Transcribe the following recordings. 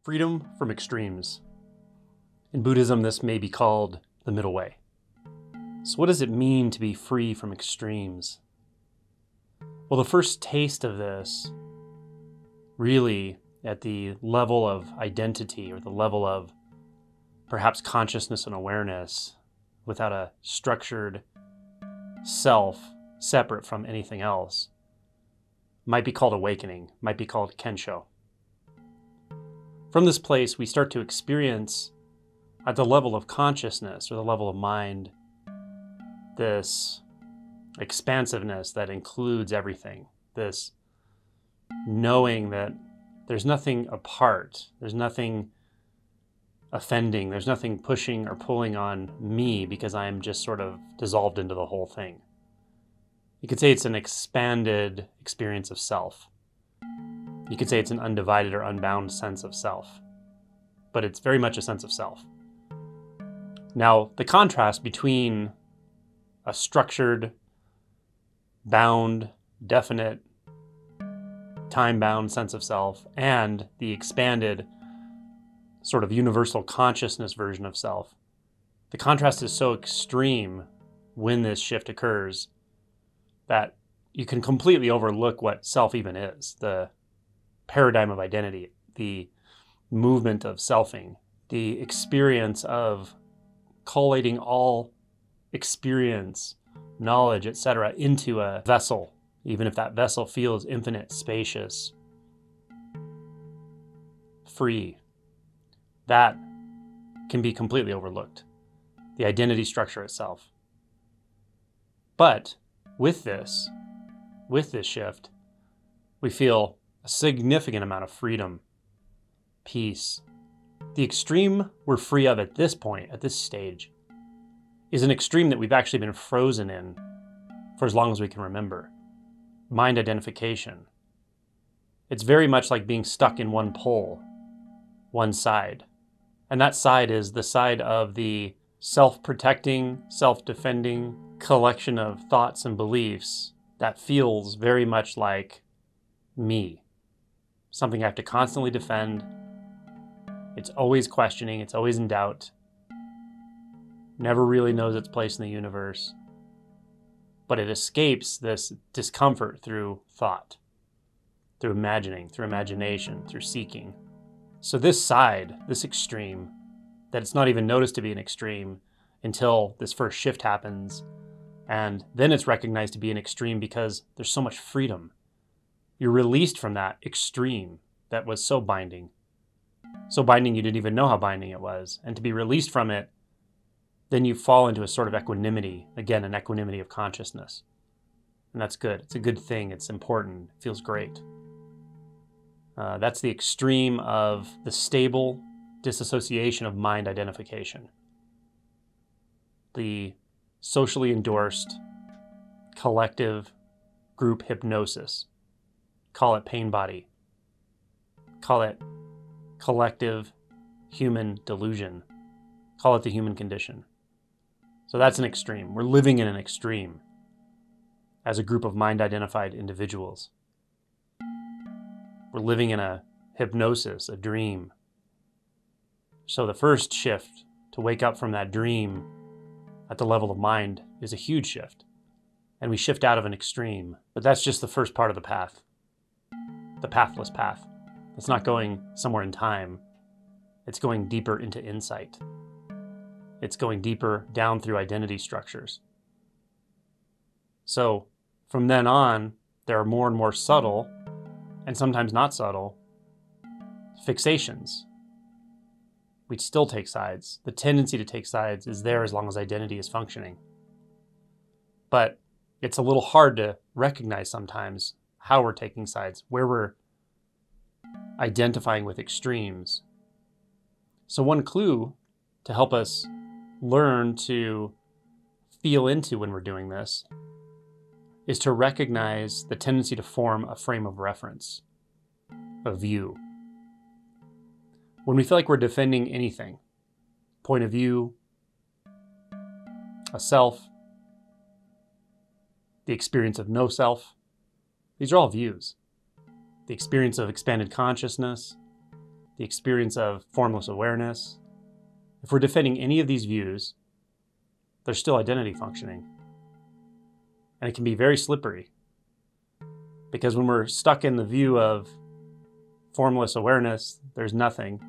Freedom from extremes. In Buddhism, this may be called the middle way. So what does it mean to be free from extremes? Well, the first taste of this, really at the level of identity or the level of perhaps consciousness and awareness without a structured self separate from anything else, might be called awakening, might be called kensho. From this place, we start to experience at the level of consciousness or the level of mind, this expansiveness that includes everything, this knowing that there's nothing apart, there's nothing offending, there's nothing pushing or pulling on me because I am just sort of dissolved into the whole thing. You could say it's an expanded experience of self. You could say it's an undivided or unbound sense of self, but it's very much a sense of self. Now, the contrast between a structured, bound, definite, time-bound sense of self and the expanded sort of universal consciousness version of self, the contrast is so extreme when this shift occurs that you can completely overlook what self even is, the paradigm of identity, the movement of selfing, the experience of collating all experience, knowledge, etc. into a vessel, even if that vessel feels infinite, spacious, free. That can be completely overlooked, the identity structure itself. But with this shift, we feel a significant amount of freedom, peace. The extreme we're free of at this point, at this stage, is an extreme that we've actually been frozen in for as long as we can remember. Mind identification. It's very much like being stuck in one pole, one side. And that side is the side of the self-protecting, self-defending collection of thoughts and beliefs that feels very much like me. Something I have to constantly defend. It's always questioning, it's always in doubt. Never really knows its place in the universe. But it escapes this discomfort through thought, through imagining, through imagination, through seeking. So this side, this extreme, that it's not even noticed to be an extreme until this first shift happens, and then it's recognized to be an extreme because there's so much freedom. You're released from that extreme that was so binding. So binding you didn't even know how binding it was. And to be released from it, then you fall into a sort of equanimity, again, an equanimity of consciousness. And that's good. It's a good thing. It's important. It feels great. That's the extreme of the stable disassociation of mind identification. The socially endorsed collective group hypnosis. Call it pain body. Call it collective human delusion. Call it the human condition. So that's an extreme. We're living in an extreme as a group of mind-identified individuals. We're living in a hypnosis, a dream. So the first shift to wake up from that dream at the level of mind is a huge shift. And we shift out of an extreme. But that's just the first part of the path. The pathless path. It's not going somewhere in time. It's going deeper into insight. It's going deeper down through identity structures. So from then on, there are more and more subtle, and sometimes not subtle, fixations. We still take sides. The tendency to take sides is there as long as identity is functioning. But it's a little hard to recognize sometimes how we're taking sides, where we're identifying with extremes. So one clue to help us learn to feel into when we're doing this is to recognize the tendency to form a frame of reference, a view. When we feel like we're defending anything, point of view, a self, the experience of no self, these are all views. The experience of expanded consciousness, the experience of formless awareness. If we're defending any of these views, there's still identity functioning. And it can be very slippery. Because when we're stuck in the view of formless awareness, there's nothing,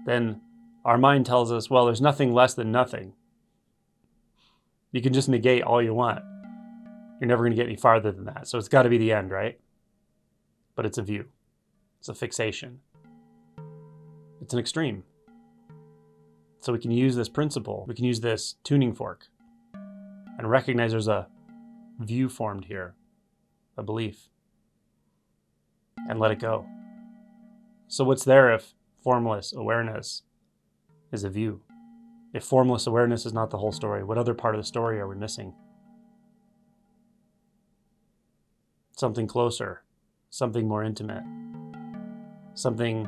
then our mind tells us, well, there's nothing less than nothing. You can just negate all you want. You're never going to get any farther than that. So it's got to be the end, right? But it's a view. It's a fixation. It's an extreme. So we can use this principle, we can use this tuning fork and recognize there's a view formed here, a belief, and let it go. So what's there if formless awareness is a view? If formless awareness is not the whole story, what other part of the story are we missing? Something closer, something more intimate, something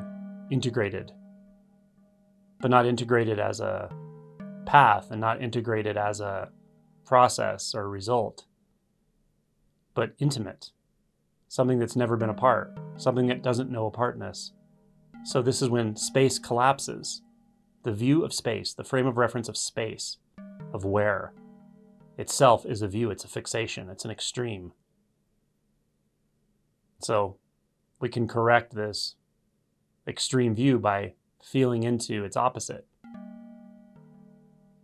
integrated, but not integrated as a path and not integrated as a process or result, but intimate, something that's never been apart, something that doesn't know apartness. So this is when space collapses. The view of space, the frame of reference of space, of where, itself is a view, it's a fixation, it's an extreme. So we can correct this extreme view by feeling into its opposite.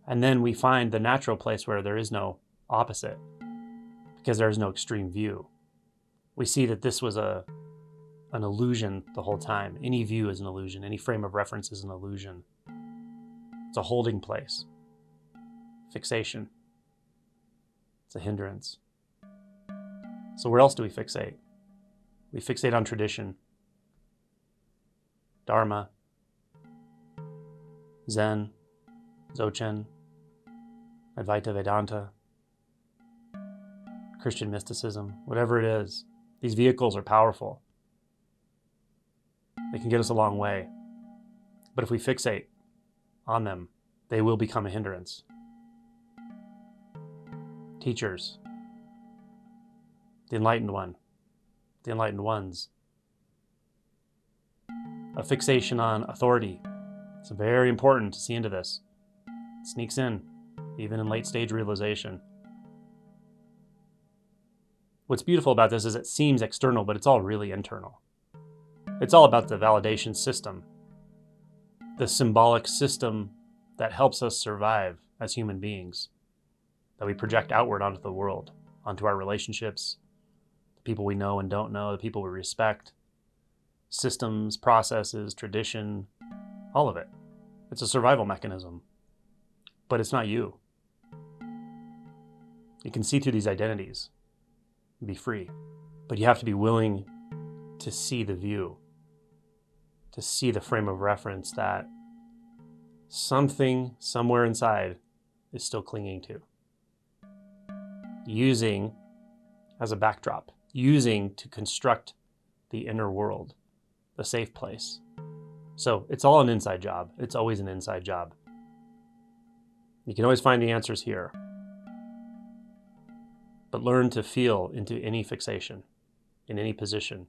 And then we find the natural place where there is no opposite, because there is no extreme view. We see that this was an illusion the whole time. Any view is an illusion. Any frame of reference is an illusion. It's a holding place. Fixation. It's a hindrance. So where else do we fixate? We fixate on tradition, Dharma, Zen, Dzogchen, Advaita Vedanta, Christian mysticism, whatever it is. These vehicles are powerful. They can get us a long way. But if we fixate on them, they will become a hindrance. Teachers, the enlightened one, the enlightened ones. A fixation on authority. It's very important to see into this. It sneaks in, even in late stage realization. What's beautiful about this is it seems external, but it's all really internal. It's all about the validation system, the symbolic system that helps us survive as human beings, that we project outward onto the world, onto our relationships, the people we know and don't know, the people we respect, systems, processes, tradition, all of it. It's a survival mechanism, but it's not you. You can see through these identities and be free, but you have to be willing to see the view, to see the frame of reference that something somewhere inside is still clinging to, using as a backdrop, using to construct the inner world, the safe place. So it's all an inside job. It's always an inside job. You can always find the answers here, but learn to feel into any fixation, in any position,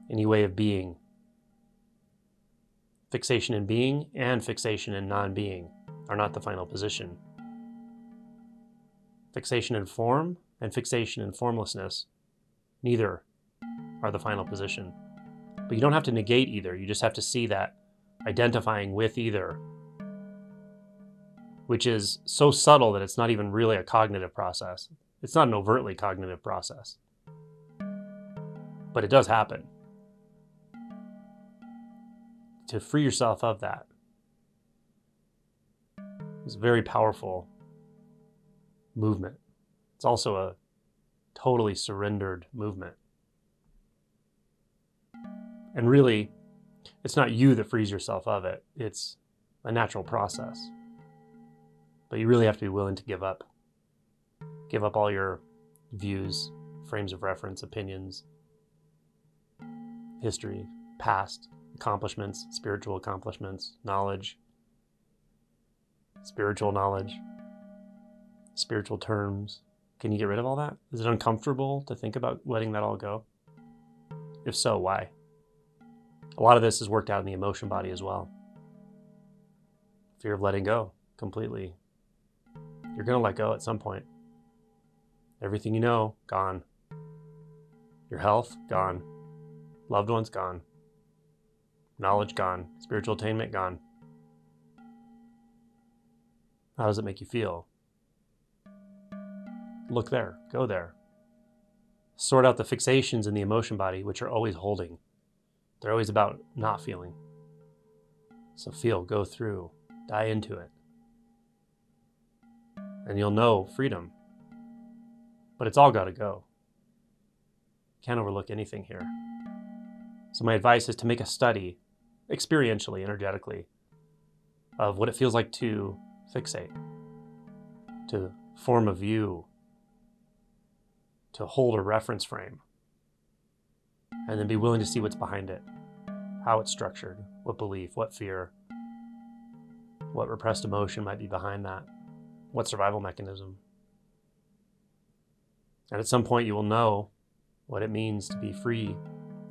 any way of being. Fixation in being and fixation in non-being are not the final position. Fixation in form and fixation in formlessness, neither are the final position. But you don't have to negate either. You just have to see that identifying with either, which is so subtle that it's not even really a cognitive process. It's not an overtly cognitive process, but it does happen. To free yourself of that is a very powerful movement. It's also a totally surrendered movement. And really, it's not you that frees yourself of it. It's a natural process. But you really have to be willing to give up. Give up all your views, frames of reference, opinions, history, past, accomplishments, spiritual accomplishments, knowledge, spiritual knowledge, spiritual terms. Can you get rid of all that? Is it uncomfortable to think about letting that all go? If so, why? A lot of this is worked out in the emotion body as well. Fear of letting go completely. You're going to let go at some point. Everything you know, gone. Your health, gone. Loved ones, gone. Knowledge, gone. Spiritual attainment, gone. How does it make you feel? Look there. Go there. Sort out the fixations in the emotion body, which are always holding. They're always about not feeling. So feel, go through, die into it. And you'll know freedom. But it's all got to go. Can't overlook anything here. So my advice is to make a study, experientially, energetically, of what it feels like to fixate, to form a view, to hold a reference frame, and then be willing to see what's behind it, how it's structured, what belief, what fear, what repressed emotion might be behind that, what survival mechanism. And at some point you will know what it means to be free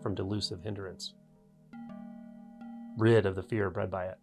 from delusive hindrance, rid of the fear bred by it.